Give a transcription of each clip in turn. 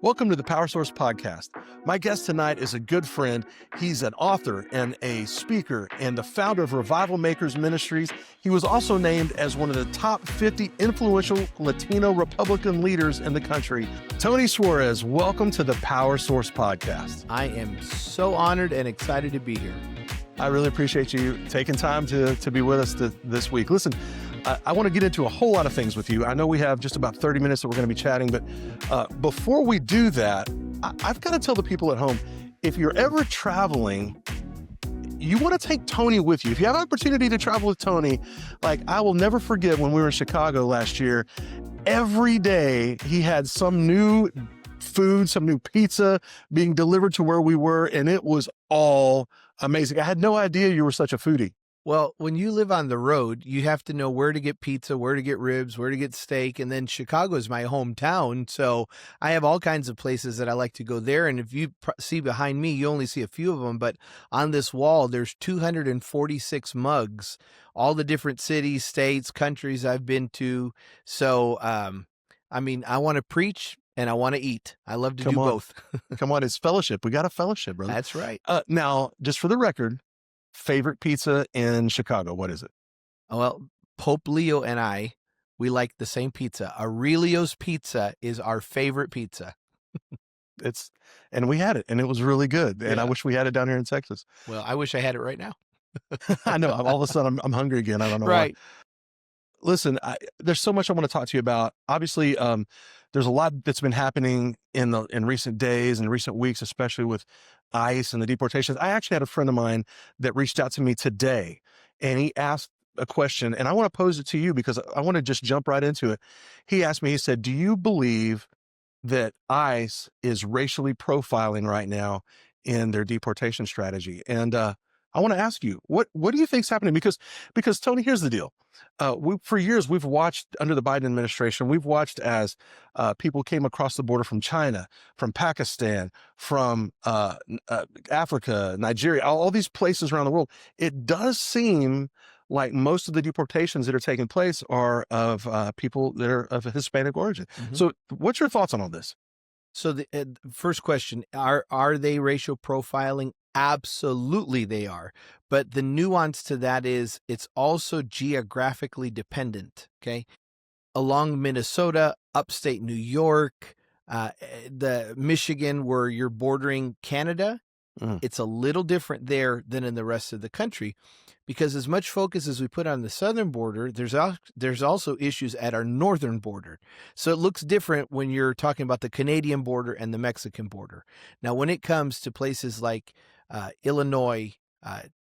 Welcome to the Power Source Podcast. My guest tonight is a good friend. He's an author and a speaker and the founder of Revival Makers Ministries. He was also named as one of the top 50 influential Latino Republican leaders in the country. Tony Suarez, welcome to the Power Source Podcast. I am so honored and excited to be here. I really appreciate you taking time to be with us this week. Listen, I want to get into a whole lot of things with you. I know we have just about 30 minutes that we're going to be chatting, but before we do that, I've got to tell the people at home, if you're ever traveling, you want to take Tony with you. If you have an opportunity to travel with Tony, like I will never forget when we were in Chicago last year, every day he had some new food, some new pizza being delivered to where we were, and it was all amazing. I had no idea you were such a foodie. Well, when you live on the road, you have to know where to get pizza, where to get ribs, where to get steak. And then Chicago is my hometown. So I have all kinds of places that I like to go there. And if you see behind me, you only see a few of them. But on this wall, there's 246 mugs, all the different cities, states, countries I've been to. So, I want to preach and I want to eat. I love to do both. Come on, it's fellowship. We got a fellowship, brother. That's right. Now, just for the record, favorite pizza in Chicago, what is it? Well, Pope Leo and I, we like the same pizza. Aurelio's Pizza is our favorite pizza. And we had it, and it was really good. And Yeah. I wish we had it down here in Texas. Well, I wish I had it right now. I know. All of a sudden, I'm hungry again. I don't know Right. why. Listen, there's so much I want to talk to you about. Obviously, there's a lot that's been happening in recent days and recent weeks, especially with ICE and the deportations. I actually had a friend of mine that reached out to me today, and he asked a question, and I want to pose it to you because I want to just jump right into it. He asked me, he said, do you believe that ICE is racially profiling right now in their deportation strategy? And I want to ask you, what do you think is happening? Because Tony, here's the deal. For years, we've watched under the Biden administration, we've watched as people came across the border from China, from Pakistan, from Africa, Nigeria, all these places around the world. It does seem like most of the deportations that are taking place are of people that are of Hispanic origin. Mm-hmm. So what's your thoughts on all this? So the first question, are they racial profiling? Absolutely they are. But the nuance to that is it's also geographically dependent, okay? Along Minnesota, upstate New York, the Michigan where you're bordering Canada, it's a little different there than in the rest of the country. Because as much focus as we put on the southern border, there's also issues at our northern border. So it looks different when you're talking about the Canadian border and the Mexican border. Now, when it comes to places like Illinois,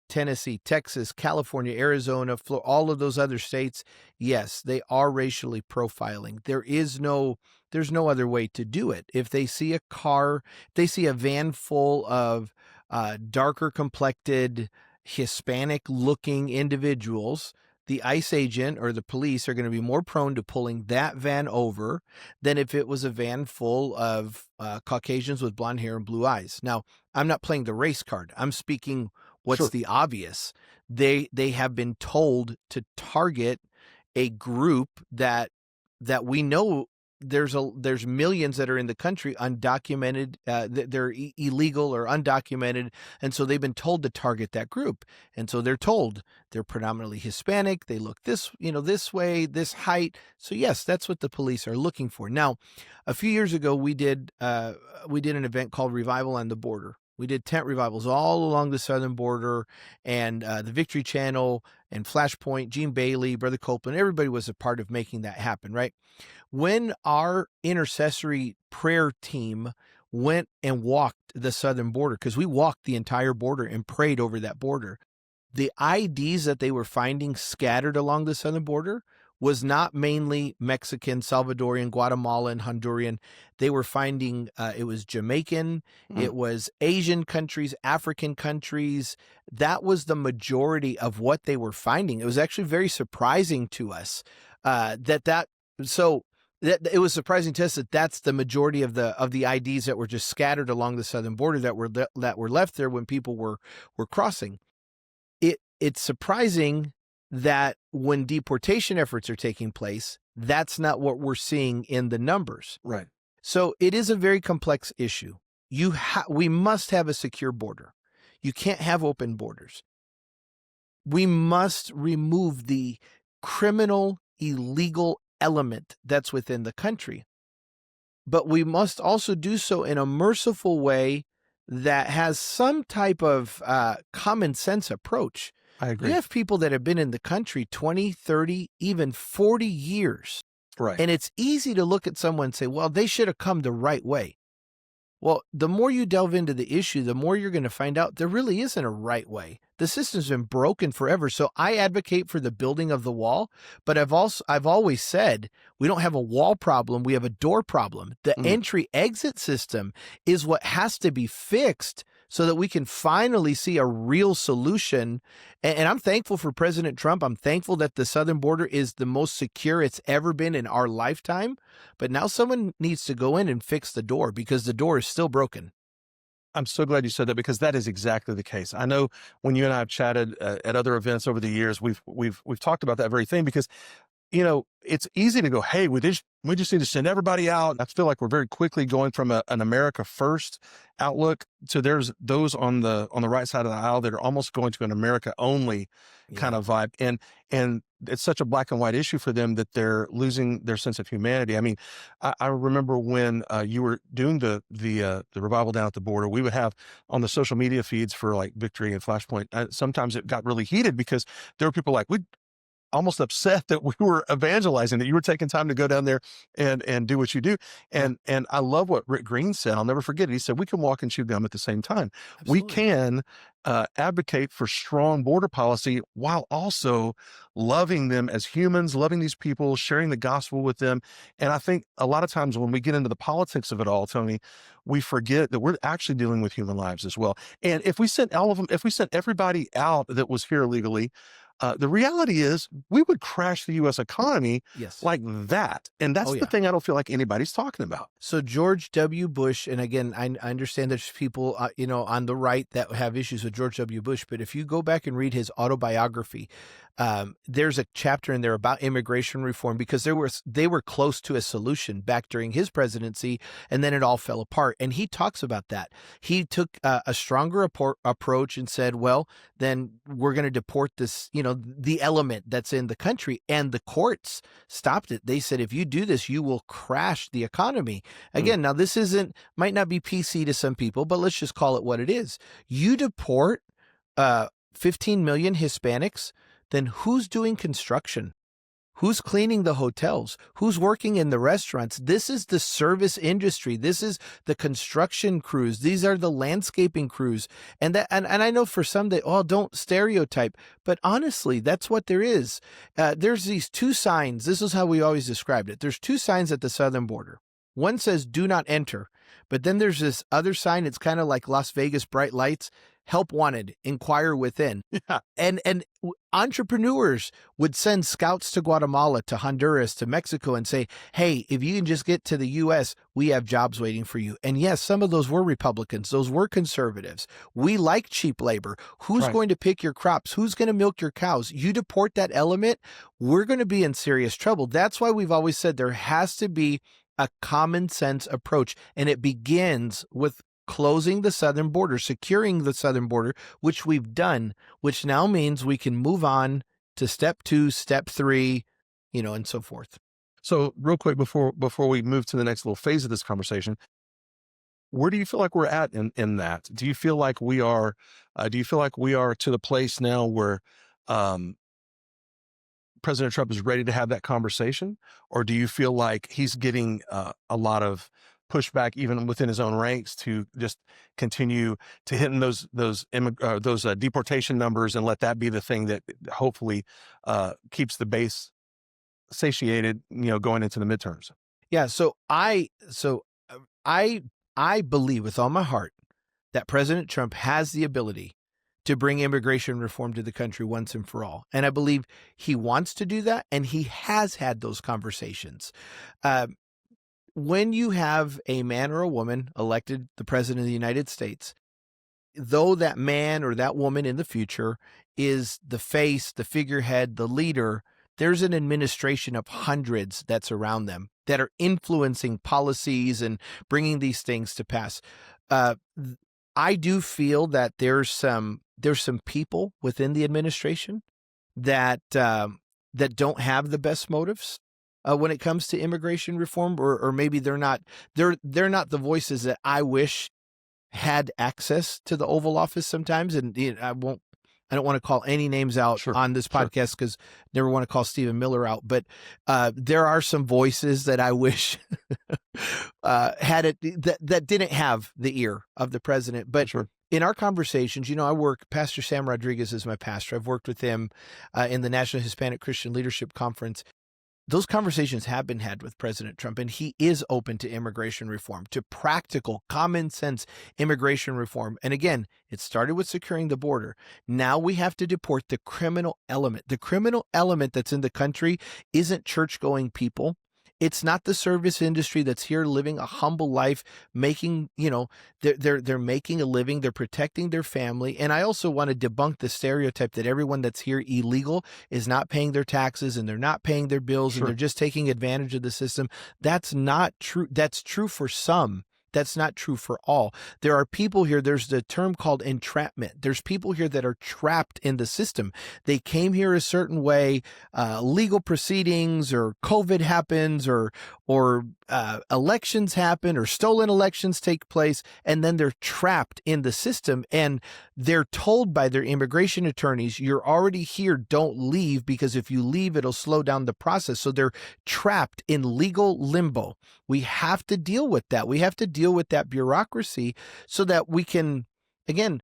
Tennessee, Texas, California, Arizona, Florida, all of those other states, yes, they are racially profiling. There's no other way to do it. If they see a car, they see a van full of darker complected, Hispanic-looking individuals, the ICE agent or the police are going to be more prone to pulling that van over than if it was a van full of Caucasians with blonde hair and blue eyes. Now, I'm not playing the race card. I'm speaking what's Sure. the obvious. They have been told to target a group that we know there's millions that are in the country undocumented, they're illegal or undocumented, and so they've been told to target that group. And so they're told they're predominantly Hispanic, they look this way, this height. So yes, that's what the police are looking for. Now, a few years ago we did an event called Revival on the Border. We did tent revivals all along the southern border, and the Victory Channel and Flashpoint, Gene Bailey, Brother Copeland, everybody was a part of making that happen, right? When our intercessory prayer team went and walked the southern border, because we walked the entire border and prayed over that border, the IDs that they were finding scattered along the southern border was not mainly Mexican, Salvadorian, Guatemalan, Honduran. They were finding, it was Jamaican, it was Asian countries, African countries. That was the majority of what they were finding. It was actually very surprising to us it was surprising to us that that's the majority of the IDs that were just scattered along the southern border that were left there when people were crossing. It's surprising that when deportation efforts are taking place, that's not what we're seeing in the numbers. Right. So it is a very complex issue. We must have a secure border. You can't have open borders. We must remove the criminal, illegal element that's within the country. But we must also do so in a merciful way that has some type of common sense approach. I You agree. have people that have been in the country 20, 30, even 40 years. Right. And it's easy to look at someone and say, well, they should have come the right way. Well, the more you delve into the issue, the more you're going to find out there really isn't a right way. The system's been broken forever. So I advocate for the building of the wall, but I've always said we don't have a wall problem, we have a door problem. The Mm. entry exit system is what has to be fixed so that we can finally see a real solution. And I'm thankful for President Trump. I'm thankful that the southern border is the most secure it's ever been in our lifetime. But now someone needs to go in and fix the door because the door is still broken. I'm so glad you said that because that is exactly the case. I know when you and I have chatted at other events over the years, we've talked about that very thing because it's easy to go, hey, we just need to send everybody out. I feel like we're very quickly going from an America first outlook to there's those on the right side of the aisle that are almost going to an America only kind of vibe. And it's such a black and white issue for them that they're losing their sense of humanity. I mean, I remember when you were doing the revival down at the border, we would have on the social media feeds for like Victory and Flashpoint. Sometimes it got really heated because there were people like, we almost upset that we were evangelizing, that you were taking time to go down there and do what you do. And I love what Rick Green said. I'll never forget it. He said, we can walk and chew gum at the same time. Absolutely. We can advocate for strong border policy while also loving them as humans, loving these people, sharing the gospel with them. And I think a lot of times when we get into the politics of it all, Tony, we forget that we're actually dealing with human lives as well. And if we sent if we sent everybody out that was here illegally, the reality is we would crash the U.S. economy Yes. like that. And that's the thing I don't feel like anybody's talking about. So George W. Bush, and again, I understand there's people, on the right that have issues with George W. Bush, but if you go back and read his autobiography, there's a chapter in there about immigration reform because they were close to a solution back during his presidency, and then it all fell apart. And he talks about that. He took a stronger approach and said, well, then we're going to deport this, the element that's in the country. And the courts stopped it. They said, if you do this, you will crash the economy. Again, now this might not be PC to some people, but let's just call it what it is. You deport 15 million Hispanics, then who's doing construction? Who's cleaning the hotels? Who's working in the restaurants? This is the service industry. This is the construction crews. These are the landscaping crews. And I know for some don't stereotype, but honestly, that's what there is. There's these two signs. This is how we always described it. There's two signs at the southern border. One says, do not enter. But then there's this other sign. It's kind of like Las Vegas bright lights. Help wanted, inquire within. Yeah. And entrepreneurs would send scouts to Guatemala, to Honduras, to Mexico and say, hey, if you can just get to the U.S., we have jobs waiting for you. And yes, some of those were Republicans. Those were conservatives. We like cheap labor. Who's going to pick your crops? Who's going to milk your cows? You deport that element, we're going to be in serious trouble. That's why we've always said there has to be a common sense approach. And it begins with closing the southern border, securing the southern border, which we've done, which now means we can move on to step 2, step 3, and so forth. So real quick, before we move to the next little phase of this conversation, where do you feel like we're at in that? Do you feel like we are to the place now where President Trump is ready to have that conversation? Or do you feel like he's getting a lot of pushback even within his own ranks to just continue to hit in those deportation numbers and let that be the thing that hopefully keeps the base satiated, going into the midterms? Yeah. So I believe with all my heart that President Trump has the ability to bring immigration reform to the country once and for all. And I believe he wants to do that. And he has had those conversations. When you have a man or a woman elected the president of the United States, though that man or that woman in the future is the face, the figurehead, the leader, there's an administration of hundreds that's around them that are influencing policies and bringing these things to pass. I do feel that there's some people within the administration that that don't have the best motives when it comes to immigration reform, or maybe they're not the voices that I wish had access to the Oval Office sometimes. And I don't want to call any names out Sure, on this sure. podcast because never want to call Stephen Miller out. But there are some voices that I wish had it that didn't have the ear of the president. But Sure. in our conversations, Pastor Sam Rodriguez is my pastor. I've worked with him in the National Hispanic Christian Leadership Conference. Those conversations have been had with President Trump, and he is open to immigration reform, to practical, common sense immigration reform. And again, it started with securing the border. Now we have to deport the criminal element. The criminal element that's in the country isn't church-going people. It's not the service industry that's here living a humble life, making, they're making a living, they're protecting their family. And I also want to debunk the stereotype that everyone that's here illegal is not paying their taxes and they're not paying their bills Sure. and they're just taking advantage of the system. That's not true. That's true for some. That's not true for all. There are people here, there's the term called entrapment. There's people here that are trapped in the system. They came here a certain way, legal proceedings or COVID happens or elections happen or stolen elections take place, and then they're trapped in the system and they're told by their immigration attorneys, you're already here, don't leave, because if you leave, it'll slow down the process. So they're trapped in legal limbo. We have to deal with that. We have to deal with that bureaucracy so that we can, again,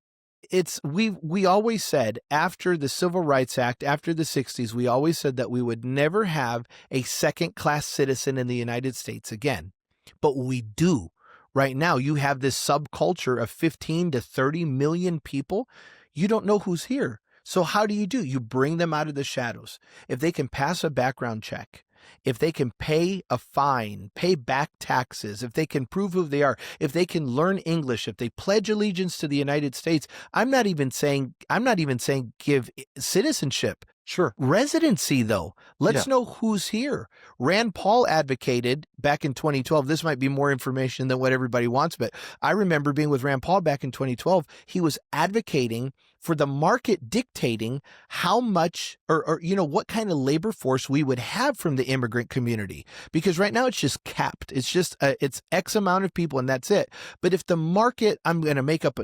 we always said after the Civil Rights Act, after the 60s, we always said that we would never have a second-class citizen in the United States again. But we do. Right now, you have this subculture of 15 to 30 million people. You don't know who's here. So how do? You bring them out of the shadows. If they can pass a background check, if they can pay a fine, pay back taxes, if they can prove who they are, if they can learn English, if they pledge allegiance to the United States, I'm not even saying give citizenship. Sure. Residency, though. Let's Yeah. know who's here. Rand Paul advocated back in 2012. This might be more information than what everybody wants, but I remember being with Rand Paul back in 2012. He was advocating for the market dictating how much or what kind of labor force we would have from the immigrant community. Because right now it's just capped. It's just it's X amount of people and that's it. But if the market, I'm going to make up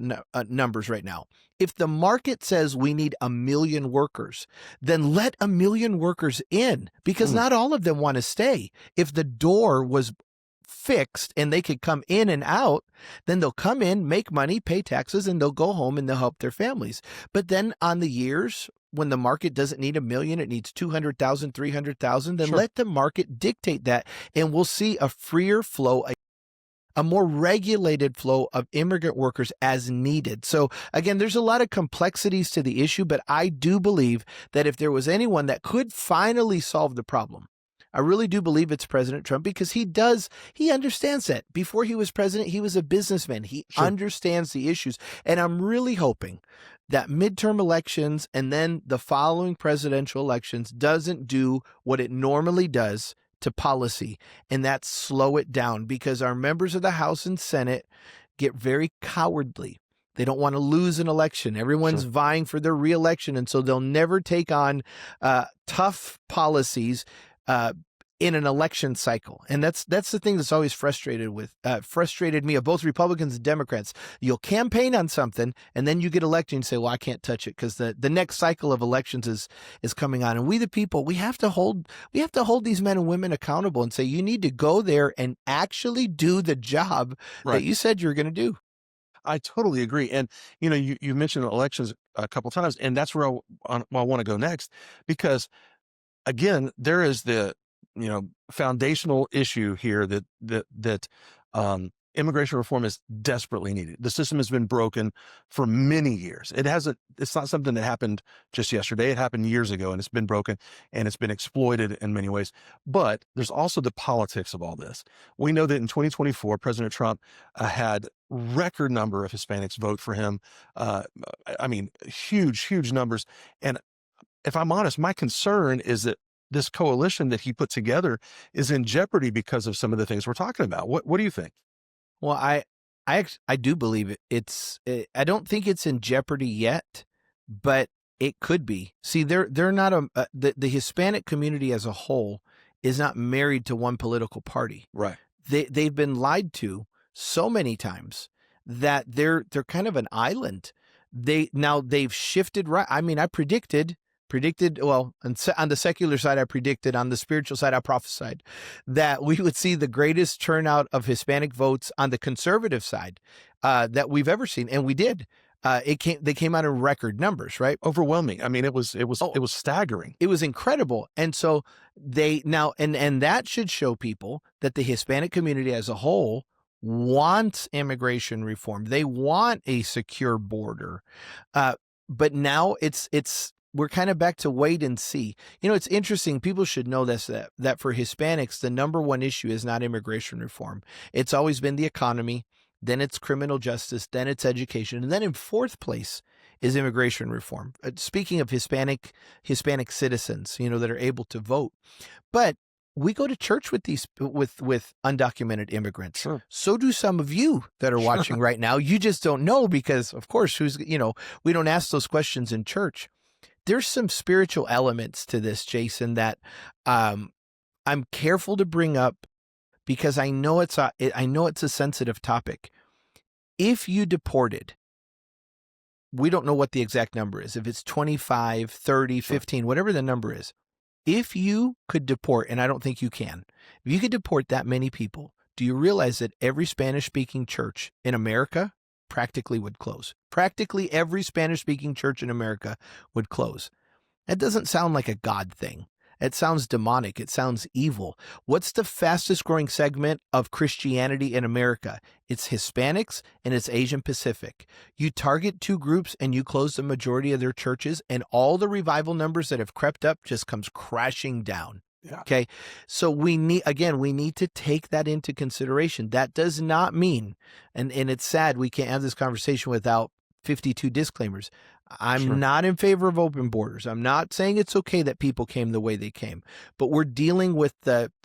numbers right now. If the market says we need 1 million workers, then let 1 million workers in, because not all of them want to stay. If the door was fixed and they could come in and out, then they'll come in, make money, pay taxes, and they'll go home and they'll help their families. But then on the years when the market doesn't need 1 million, it needs 200,000, 300,000, then Sure. let the market dictate that, and we'll see a freer flow, a more regulated flow of immigrant workers as needed. So again, there's a lot of complexities to the issue, but I do believe that if there was anyone that could finally solve the problem, I really do believe it's President Trump, because he understands that. Before he was president, he was a businessman. He Sure. understands the issues. And I'm really hoping that midterm elections and then the following presidential elections doesn't do what it normally does to policy, and that's slow it down, because our members of the House and Senate get very cowardly. They don't want to lose an election. Everyone's Sure. vying for their reelection, and so they'll never take on tough policies in an election cycle. And that's the thing that's always frustrated me of both Republicans and Democrats. You'll campaign on something and then you get elected and say, well, I can't touch it because the next cycle of elections is coming on. And we the people, we have to hold these men and women accountable and say, you need to go there and actually do the job Right. that you said you're going to do. I totally agree. And, you mentioned elections a couple times, and that's where I want to go next, because again, there is the, foundational issue here that immigration reform is desperately needed. The system has been broken for many years. It's not something that happened just yesterday. It happened years ago, and it's been broken and it's been exploited in many ways. But there's also the politics of all this. We know that in 2024, President Trump had record number of Hispanics vote for him. Huge numbers. And if I'm honest, my concern is that this coalition that he put together is in jeopardy because of some of the things we're talking about. What do you think? Well, I do believe it. I don't think it's in jeopardy yet, but it could be. See, they're not the Hispanic community as a whole is not married to one political party. Right. They've been lied to so many times that they're kind of an island. They've shifted right. I mean, I predicted well on the secular side, I predicted, on the spiritual side I prophesied that we would see the greatest turnout of Hispanic votes on the conservative side that we've ever seen, and we did. They came out in record numbers, right? Overwhelming. I mean, it was Oh, it was staggering. it was incredible. And so they now, and that should show people that the Hispanic community as a whole wants immigration reform. They want a secure border. But now we're kind of back to wait and see. You know, it's interesting. People should know this, that for Hispanics, the number one issue is not immigration reform. It's always been the economy, then it's criminal justice, then it's education, and then in fourth place is immigration reform. Speaking of Hispanic citizens, you know, that are able to vote. But we go to church with these with undocumented immigrants. Sure. So do some of you that are watching right now. You just don't know because, of course, we don't ask those questions in church. There's some spiritual elements to this, Jason, that I'm careful to bring up because I know it's a sensitive topic. If you deported, we don't know what the exact number is. If it's 25, 30, 15, whatever the number is, if you could deport, and I don't think you can, if you could deport that many people, do you realize that every Spanish-speaking church in America practically would close? Practically every Spanish-speaking church in America would close. That doesn't sound like a God thing. It sounds demonic. It sounds evil. What's the fastest growing segment of Christianity in America? It's Hispanics and it's Asian Pacific. You target two groups and you close the majority of their churches, and all the revival numbers that have crept up just comes crashing down. Yeah. Okay. So we need to take that into consideration. That does not mean, and it's sad we can't have this conversation without 52 disclaimers. I'm Sure. not in favor of open borders. I'm not saying it's okay that people came the way they came, but we're dealing with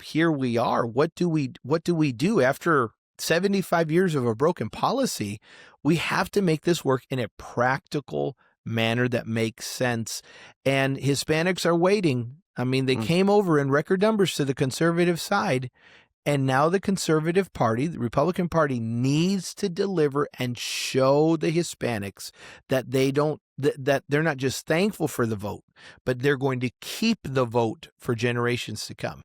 here we are. What do we do after 75 years of a broken policy? We have to make this work in a practical manner that makes sense. And Hispanics are waiting. I mean, they came over in record numbers to the conservative side. And now the conservative party, the Republican Party, needs to deliver and show the Hispanics that that they're not just thankful for the vote, but they're going to keep the vote for generations to come.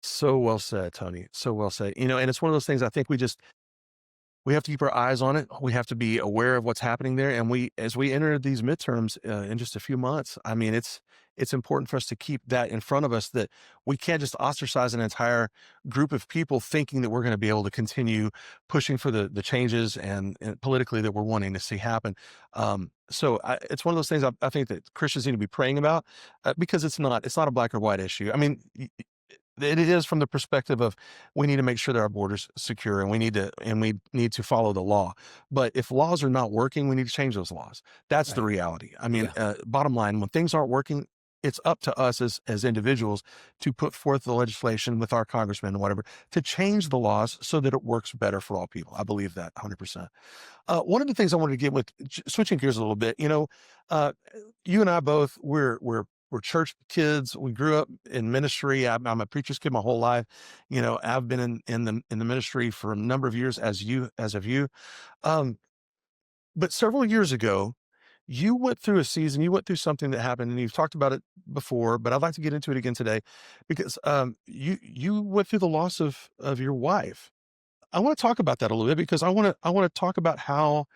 So well said, Tony. So well said. You know, and it's one of those things I think we have to keep our eyes on it. We have to be aware of what's happening there. And as we enter these midterms in just a few months, I mean, it's important for us to keep that in front of us, that we can't just ostracize an entire group of people thinking that we're going to be able to continue pushing for the changes and politically that we're wanting to see happen. It's one of those things I think that Christians need to be praying about because it's not a black or white issue. I mean, it is from the perspective of we need to make sure that our borders secure, and we need to follow the law. But if laws are not working, we need to change those laws. That's the Right. reality. I mean, Yeah. bottom line, when things aren't working, it's up to us as individuals to put forth the legislation with our congressmen and whatever to change the laws so that it works better for all people. I believe that 100%. One of the things I wanted to get with switching gears a little bit, you know, you and I both we're church kids. We grew up in ministry. I'm a preacher's kid my whole life. You know, I've been in the ministry for a number of years as have you. Um, but several years ago, you went through you went through something that happened, and you've talked about it before, but I'd like to get into it again today because you went through the loss of your wife. I want to talk about that a little bit because I want to talk about how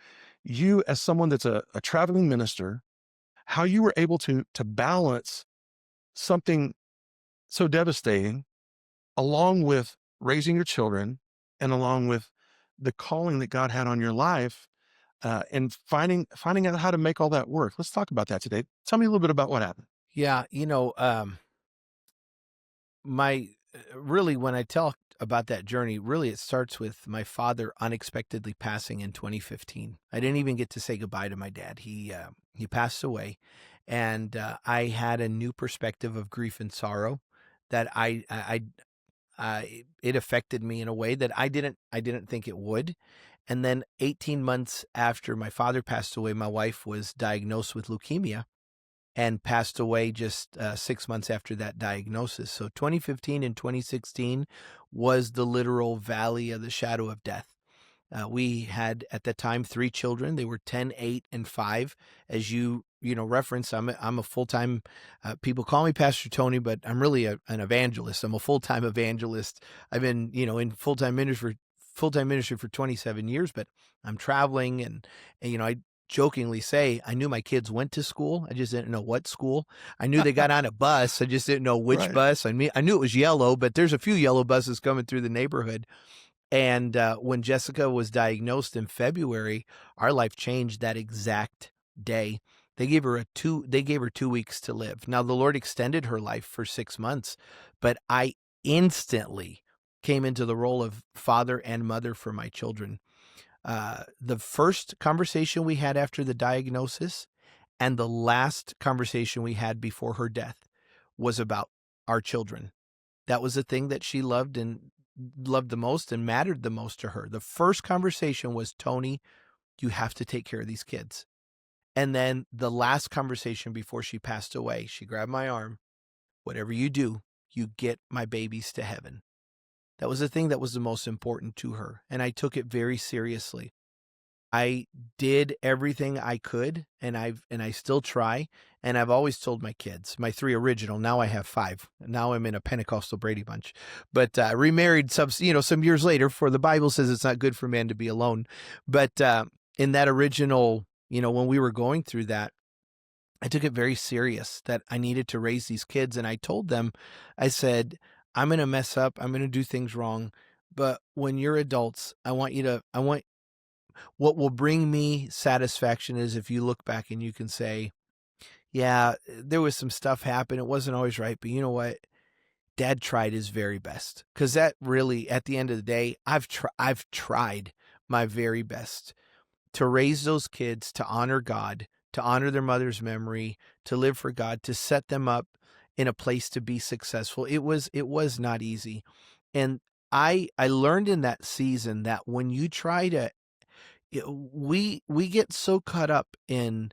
you, as someone that's a traveling minister, how you were able to balance something so devastating along with raising your children and along with the calling that God had on your life, and finding out how to make all that work. Let's talk about that today. Tell me a little bit about what happened. Yeah. Really, when I tell about that journey, really it starts with my father unexpectedly passing in 2015. I didn't even get to say goodbye to my dad. He passed away, and I had a new perspective of grief and sorrow that it affected me in a way that I didn't think it would. And then 18 months after my father passed away, my wife was diagnosed with leukemia and passed away just 6 months after that diagnosis. So 2015 and 2016 was the literal valley of the shadow of death. We had at that time 3 children. They were 10, 8, and 5. As reference, I'm a full-time. People call me Pastor Tony, but I'm really an evangelist. I'm a full-time evangelist. I've been in full-time ministry for 27 years, but I'm traveling, and I jokingly say I knew my kids went to school. I just didn't know what school. I knew they got on a bus. I just didn't know which Right. bus. I knew it was yellow, but there's a few yellow buses coming through the neighborhood. And when Jessica was diagnosed in February, our life changed that exact day. They gave her 2 weeks to live. Now the Lord extended her life for 6 months, but I instantly came into the role of father and mother for my children. The first conversation we had after the diagnosis and the last conversation we had before her death was about our children. That was the thing that she loved the most and mattered the most to her. The first conversation was, Tony, you have to take care of these kids. And then the last conversation before she passed away, she grabbed my arm. Whatever you do, you get my babies to heaven. That was the thing that was the most important to her. And I took it very seriously. I did everything I could, and I still try. And I've always told my kids, my 3 original, now I have 5. Now I'm in a Pentecostal Brady Bunch, but remarried some years later, for the Bible says it's not good for man to be alone. But in that original, when we were going through that, I took it very serious that I needed to raise these kids. And I told them, I said, I'm going to mess up. I'm going to do things wrong. But when you're adults, I want what will bring me satisfaction is if you look back and you can say, yeah, there was some stuff happen. It wasn't always right, but you know what? Dad tried his very best. Because that really, at the end of the day, I've tried my very best to raise those kids, to honor God, to honor their mother's memory, to live for God, to set them up in a place to be successful. It was not easy. And I learned in that season that when you try to, we get so caught up in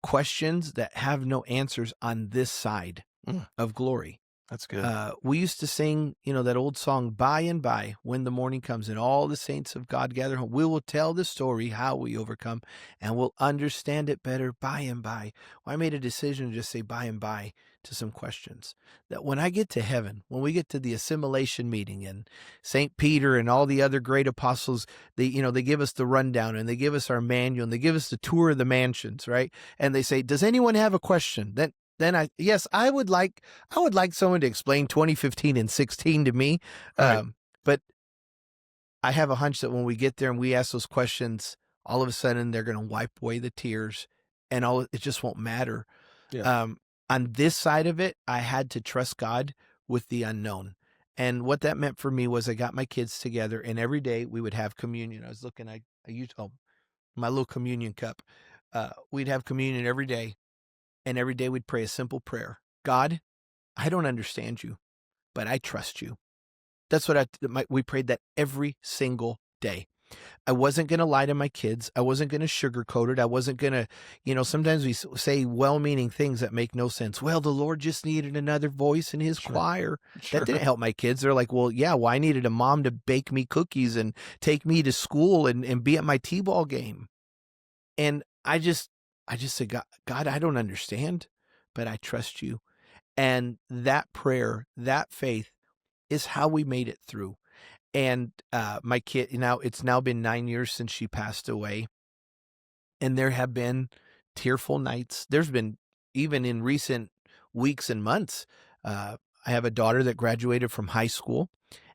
questions that have no answers on this side Mm, of glory. that's good. We used to sing, that old song, by and by, when the morning comes and all the saints of God gather home, we will tell the story how we overcome and we'll understand it better by and by. Well, I made a decision to just say by and by to some questions that when I get to heaven, when we get to the assimilation meeting and St. Peter and all the other great apostles, they give us the rundown and they give us our manual and they give us the tour of the mansions, right? And they say, does anyone have a question? Then I would like someone to explain 2015 and 16 to me. Right. But I have a hunch that when we get there and we ask those questions, all of a sudden they're going to wipe away the tears and it just won't matter. Yeah. On this side of it, I had to trust God with the unknown. And what that meant for me was I got my kids together and every day we would have communion. I was looking, I used, my little communion cup. We'd have communion every day. And every day we'd pray a simple prayer. God, I don't understand you, but I trust you. That's what we prayed that every single day. I wasn't going to lie to my kids. I wasn't going to sugarcoat it. I wasn't going to, sometimes we say well-meaning things that make no sense. Well, the Lord just needed another voice in his Sure. choir. Sure. That didn't help my kids. They're like, well, yeah, well, I needed a mom to bake me cookies and take me to school and be at my t-ball game. And I just said, God, I don't understand, but I trust you. And that prayer, that faith is how we made it through. And my kid, it's now been 9 years since she passed away. And there have been tearful nights. There's been, even in recent weeks and months, I have a daughter that graduated from high school,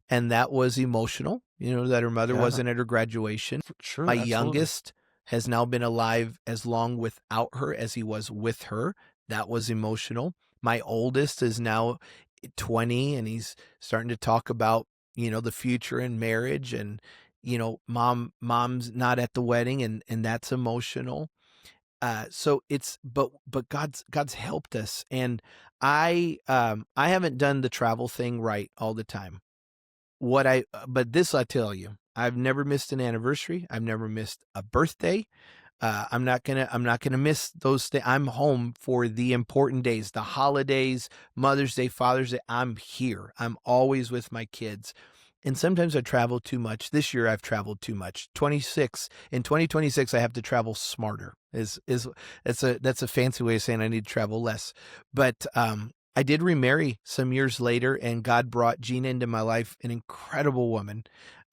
and that was emotional, that her mother Yeah. wasn't at her graduation. Sure. My Absolutely. youngest has now been alive as long without her as he was with her. That was emotional. My oldest is now 20 and he's starting to talk about, the future and marriage and, mom's not at the wedding and that's emotional. So it's but God's helped us, and I haven't done the travel thing right all the time. But this I tell you, I've never missed an anniversary. I've never missed a birthday. I'm not gonna miss those things. I'm home for the important days, the holidays, Mother's Day, Father's Day. I'm here. I'm always with my kids. And sometimes I travel too much. This year I've traveled too much. 26 in 2026 I have to travel smarter. Is that's a fancy way of saying I need to travel less. But I did remarry some years later, and God brought Gina into my life, an incredible woman.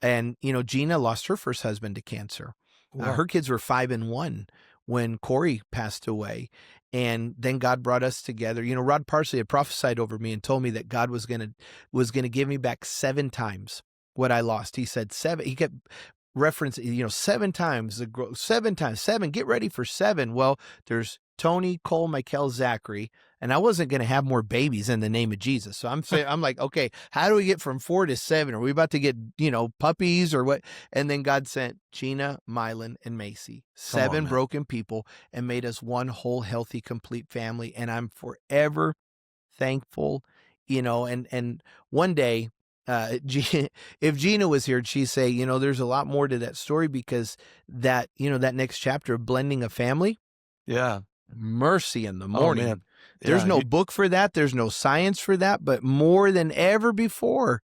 And Gina lost her first husband to cancer. Wow. Her kids were 5 and 1 when Corey passed away. And then God brought us together. Rod Parsley had prophesied over me and told me that God was gonna give me back 7 times what I lost. He said seven. He kept referencing, 7 times, 7 times, seven. Get ready for seven. Well, there's Tony, Cole, Michael, Zachary, and I wasn't going to have more babies in the name of Jesus. So I'm saying, I'm like, okay, how do we get from 4 to 7? Are we about to get, puppies or what? And then God sent Gina, Mylan, and Macy, Come on, seven man. broken people, and made us one whole, healthy, complete family. And I'm forever thankful, and one day, if Gina was here, she'd say, there's a lot more to that story, because that next chapter of blending a family, Yeah. mercy in the Oh, morning. man. There's Yeah. no book for that. There's no science for that. But more than ever before,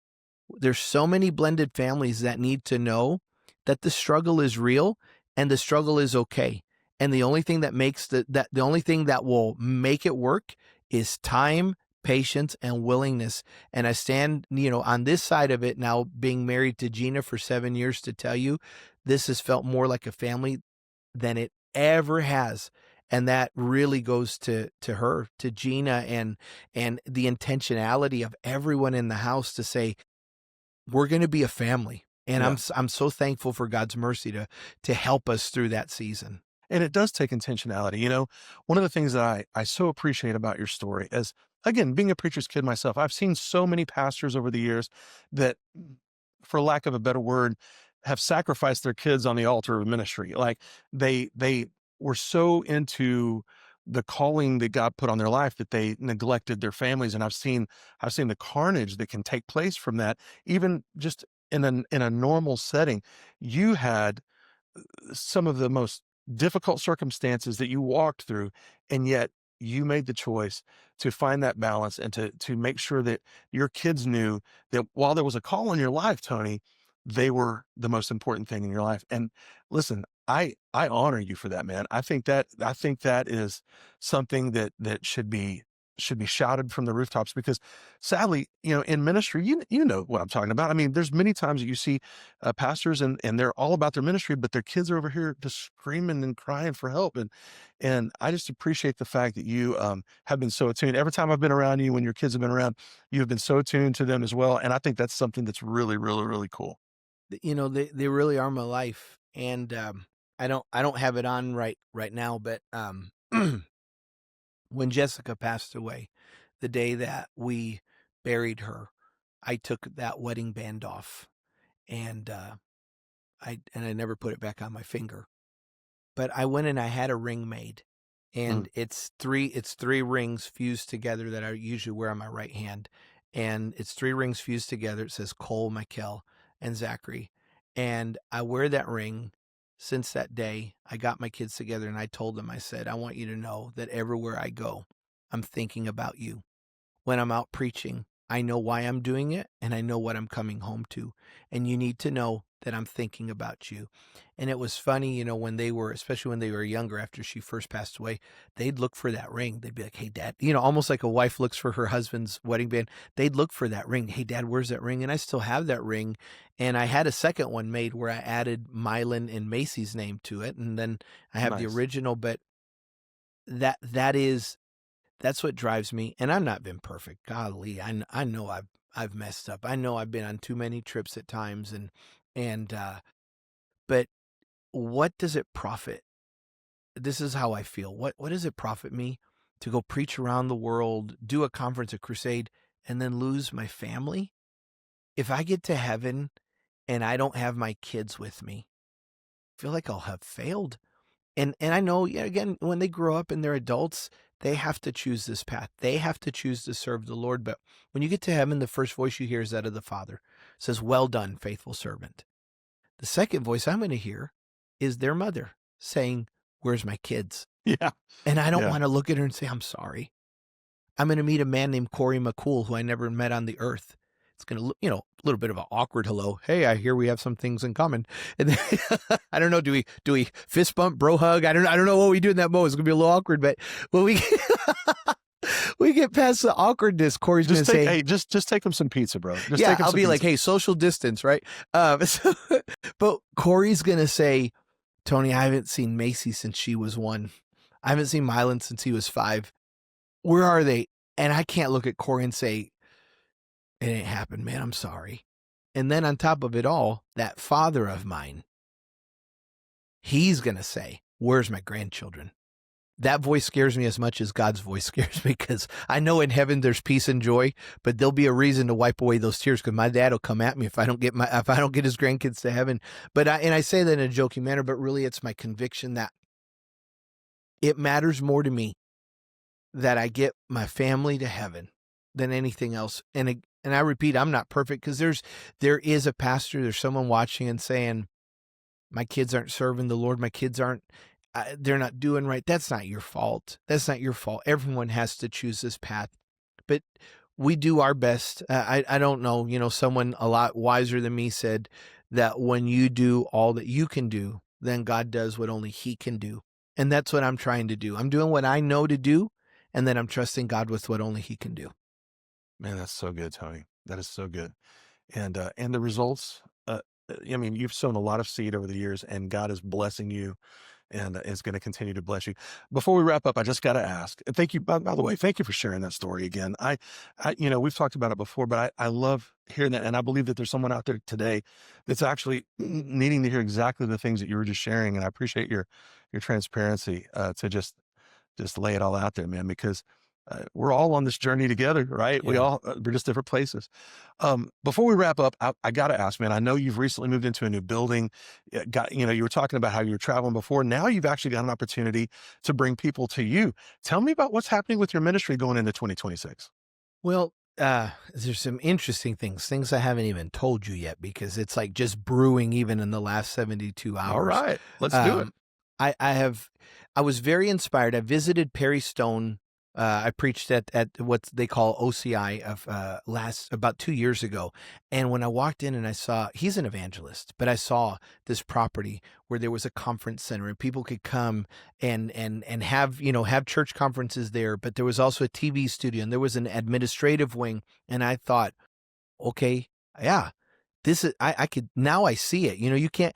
there's so many blended families that need to know that the struggle is real and the struggle is okay. And the only thing that makes the only thing that will make it work is time, patience, and willingness. And I stand, on this side of it now, being married to Gina for 7 years, to tell you this has felt more like a family than it ever has. And that really goes to her, to Gina, and the intentionality of everyone in the house to say, we're going to be a family. And Yeah. I'm so thankful for God's mercy to help us through that season. And it does take intentionality. One of the things that I so appreciate about your story is, again, being a preacher's kid myself, I've seen so many pastors over the years that, for lack of a better word, have sacrificed their kids on the altar of ministry. Like they were so into the calling that God put on their life that they neglected their families. And I've seen the carnage that can take place from that, even just in a normal setting. You had some of the most difficult circumstances that you walked through, and yet you made the choice to find that balance and to make sure that your kids knew that while there was a call in your life, Tony, they were the most important thing in your life. And listen, I honor you for that, man. I think that is something that should be shouted from the rooftops, because sadly, in ministry, you know what I'm talking about. I mean, there's many times that you see pastors, and they're all about their ministry, but their kids are over here just screaming and crying for help. And I just appreciate the fact that you have been so attuned. Every time I've been around you, when your kids have been around, you have been so attuned to them as well. And I think that's something that's really, really, really cool. They really are my life. And I don't have it on right now, but when Jessica passed away, the day that we buried her, I took that wedding band off, and I never put it back on my finger. But I went and I had a ring made, Mm. and it's three rings fused together that I usually wear on my right hand, and it's 3 rings fused together. It says Cole, Michael, and Zachary, and I wear that ring. Since that day, I got my kids together and I told them, I said, I want you to know that everywhere I go, I'm thinking about you. When I'm out preaching, I know why I'm doing it and I know what I'm coming home to. And you need to know that I'm thinking about you. And it was funny, when they were, especially when they were younger, after she first passed away, they'd look for that ring. They'd be like, hey, Dad, almost like a wife looks for her husband's wedding band. They'd look for that ring. Hey, Dad, where's that ring? And I still have that ring. And I had a second one made where I added Mylan and Macy's name to it. And then I have the Nice. original, but that's what drives me, and I've not been perfect. Golly, I know I've messed up. I know I've been on too many trips at times, and but what does it profit? This is how I feel. What does it profit me to go preach around the world, do a conference, a crusade, and then lose my family? If I get to heaven and I don't have my kids with me, I feel like I'll have failed. And I know, yeah, again, when they grow up and they're adults, they have to choose this path. They have to choose to serve the Lord. But when you get to heaven, the first voice you hear is that of the Father. It says, "Well done, faithful servant." The second voice I'm going to hear is their mother saying, "Where's my kids?" Yeah. And I don't Yeah. want to look at her and say, "I'm sorry." I'm going to meet a man named Corey McCool who I never met on the earth. It's going to, a little bit of an awkward hello. "Hey, I hear we have some things in common." And then, I don't know. Do we fist bump, bro hug? I don't know what we do in that moment. It's going to be a little awkward, but when we get past the awkwardness, Corey's going to say, Hey, just take him some pizza, bro. Just yeah, take him I'll some be like, pizza. "Hey, social distance," right? But Corey's going to say, "Tony, I haven't seen Macy since she was 1. I haven't seen Mylan since he was 5. Where are they?" And I can't look at Corey and say, "It ain't happened, man. I'm sorry." And then on top of it all, that father of mine, he's going to say, "Where's my grandchildren?" That voice scares me as much as God's voice scares me, because I know in heaven there's peace and joy, but there'll be a reason to wipe away those tears, because my dad will come at me if I don't get his grandkids to heaven. But I say that in a joking manner, but really it's my conviction that it matters more to me that I get my family to heaven than anything else. And I repeat, I'm not perfect, because there is a pastor, there's someone watching and saying, "My kids aren't serving the Lord. My kids aren't, they're not doing right." That's not your fault. That's not your fault. Everyone has to choose this path, but we do our best. I don't know, someone a lot wiser than me said that when you do all that you can do, then God does what only he can do. And that's what I'm trying to do. I'm doing what I know to do, and then I'm trusting God with what only he can do. Man, that's so good, Tony. That is so good. And the results, I mean, you've sown a lot of seed over the years, and God is blessing you, and is going to continue to bless you. Before we wrap up, I just got to ask, and thank you, by the way, thank you for sharing that story again. We've talked about it before, but I love hearing that. And I believe that there's someone out there today that's actually needing to hear exactly the things that you were just sharing. And I appreciate your transparency, to just lay it all out there, man, because we're all on this journey together, right? Yeah. We're just different places. Before we wrap up, I got to ask, man, I know you've recently moved into a new building. You were talking about how you were traveling before. Now you've actually got an opportunity to bring people to you. Tell me about what's happening with your ministry going into 2026. Well, there's some interesting things I haven't even told you yet, because it's like just brewing even in the last 72 hours. All right, let's do it. I was very inspired. I visited Perry Stone. I preached at what they call OCI of about 2 years ago. And when I walked in and I saw, he's an evangelist, but I saw this property where there was a conference center and people could come and have church conferences there. But there was also a TV studio and there was an administrative wing. And I thought, okay, yeah, this is, I could, now I see it. You can't,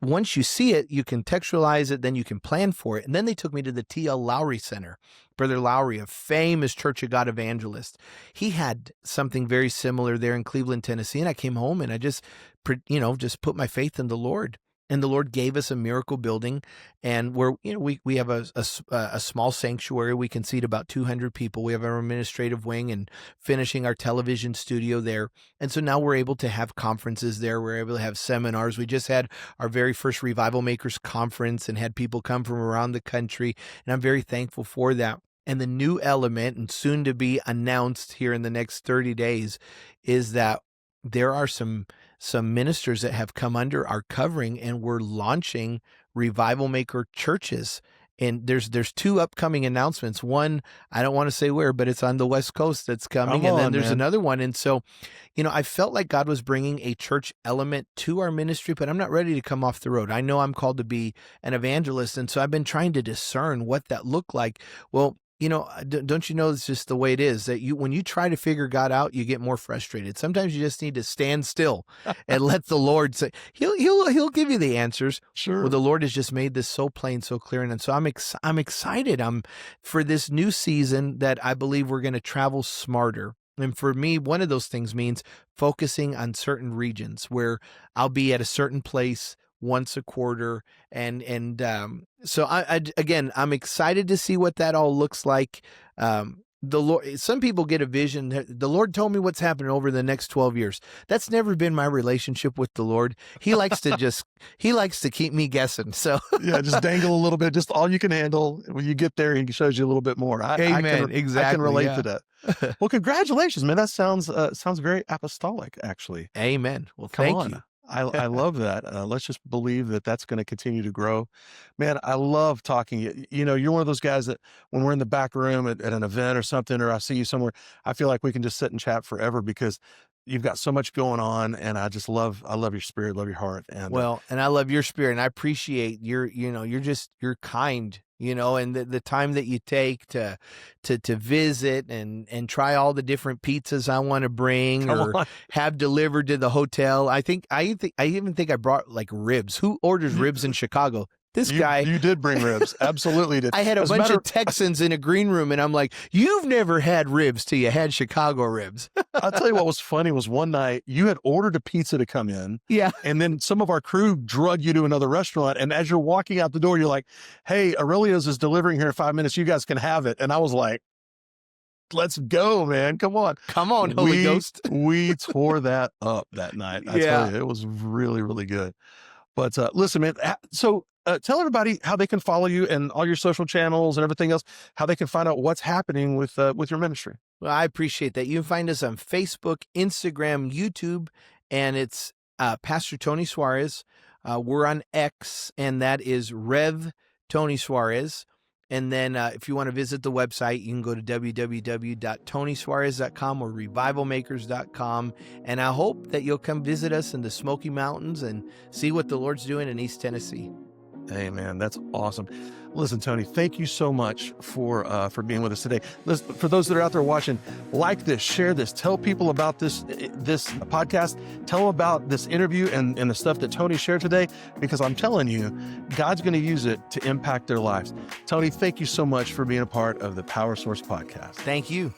once you see it, you contextualize it, then you can plan for it. And then they took me to the T.L. Lowry Center. Brother Lowry, a famous Church of God evangelist, he had something very similar there in Cleveland, Tennessee. And I came home and I just put my faith in the Lord. And the Lord gave us a miracle building, and where we have a small sanctuary. We can seat about 200 people. We have our administrative wing and finishing our television studio there. And so now we're able to have conferences there. We're able to have seminars. We just had our very first Revival Makers conference and had people come from around the country, and I'm very thankful for that. And the new element, and soon to be announced here in the next 30 days, is that there are some ministers that have come under our covering, and we're launching Revival Maker churches. And there's 2 upcoming announcements. One, I don't want to say where, but it's on the West Coast that's coming. And then there's another one. And so, I felt like God was bringing a church element to our ministry, but I'm not ready to come off the road. I know I'm called to be an evangelist. And so I've been trying to discern what that looked like. Well, don't you know it's just the way it is, that when you try to figure God out, you get more frustrated. Sometimes you just need to stand still and let the Lord say, he'll give you the answers. Sure. Well, the Lord has just made this so plain, so clear. And so I'm excited. I'm for this new season that I believe we're going to travel smarter. And for me, one of those things means focusing on certain regions where I'll be at a certain place once a quarter. So again, I'm excited to see what that all looks like. the Lord, some people get a vision that the Lord told me what's happening over the next 12 years. That's never been my relationship with the Lord. He likes to keep me guessing. So Yeah, just dangle a little bit, just all you can handle. When you get there, he shows you a little bit more. amen. Exactly. I can relate yeah. to that. Well, congratulations, man. That sounds very apostolic, actually. Amen. Well, Come thank on. you. I love that. Let's just believe that that's going to continue to grow. Man, I love talking. You know, you're one of those guys that when we're in the back room at an event or something, or I see you somewhere, I feel like we can just sit and chat forever because you've got so much going on. And I love your spirit, love your heart. And Well, and I love your spirit, and I appreciate you're kind, and the time that you take to visit and try all the different pizzas I want to bring come or on. have delivered to the hotel. I even think I brought like ribs. Who orders You, ribs in Chicago? This guy. you did bring ribs. Absolutely did. I had a As a bunch matter of Texans in a green room, and I'm like, "You've never had ribs till you had Chicago ribs." I'll tell you what was funny was one night you had ordered a pizza to come in. Yeah. And then some of our crew drug you to another restaurant. And as you're walking out the door, you're like, hey, Aurelio's is delivering here in 5 minutes. You guys can have it. And I was like, let's go, man. Come on. Come on, Holy Ghost. We tore that up that night. I tell you, it was really, really good. But listen, man, so tell everybody how they can follow you and all your social channels and everything else, how they can find out what's happening with your ministry. Well, I appreciate that. You can find us on Facebook, Instagram, YouTube, and it's Pastor Tony Suarez. We're on X, and that is Rev Tony Suarez. And then if you want to visit the website, you can go to www.tonysuarez.com or revivalmakers.com. And I hope that you'll come visit us in the Smoky Mountains and see what the Lord's doing in East Tennessee. Hey, man, that's awesome. Listen, Tony, thank you so much for being with us today. Listen, for those that are out there watching, like this, share this, tell people about this podcast, tell them about this interview and the stuff that Tony shared today, because I'm telling you, God's going to use it to impact their lives. Tony, thank you so much for being a part of the Power Source podcast. Thank you.